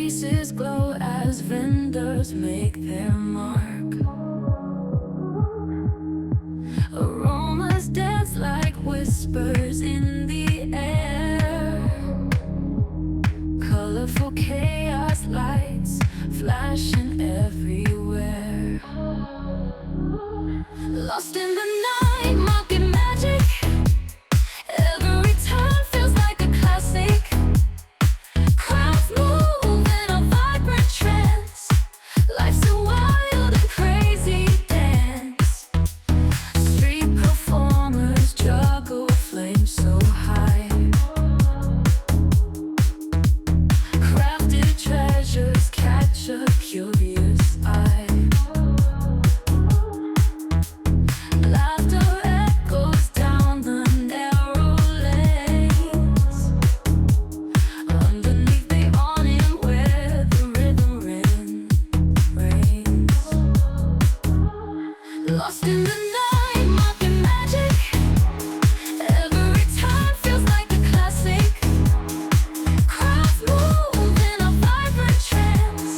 faces glow as vendors make their mark. Aromas dance like whispers in the air. Colorful chaos lights flashing everywhere. Lost in the night, market magic. Every turn feels like a classic. Crowds move in a vibrant trance. Life's a wild and crazy dance. Street performers juggle flames so high. Crafted treasures catch a curious eye. Laughter echoes down the narrow lanes. Underneath the awning where the rhythm reigns. Lost in the night, market magic. Every turn feels like a classic. Crowds move in a vibrant trance.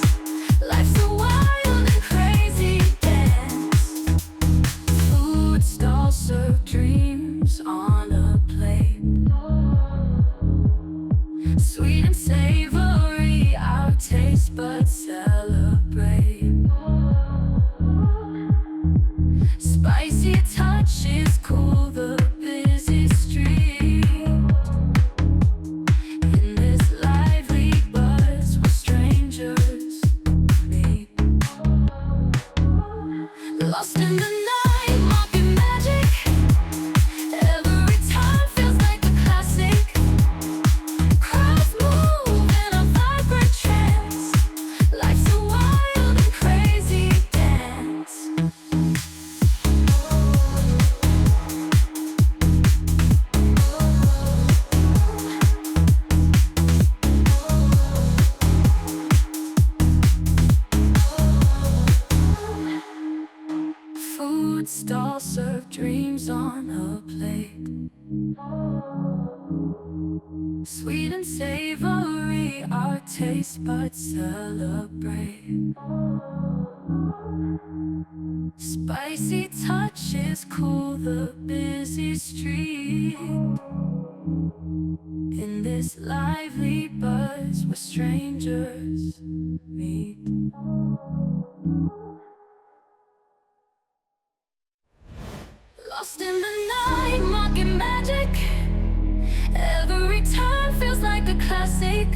Life's a wild and crazy dance. Food stalls serve dreams on a plate. Sweet and savory, our taste buds celebrate. Spicy touches cool the busy street. In this lively buzz where strangers meet. Lost in the night, market magic. Every time feels like a classic. Crowds move in a vibrant trance. Life's a wild and crazy dance. Food stalls serve dreams on a plate. Sweet and savory, our taste buds celebrate. Spicy touches cool the busy street. In this lively buzz where strangers meet. Lost in the night, market magic. Every turn feels like a classic.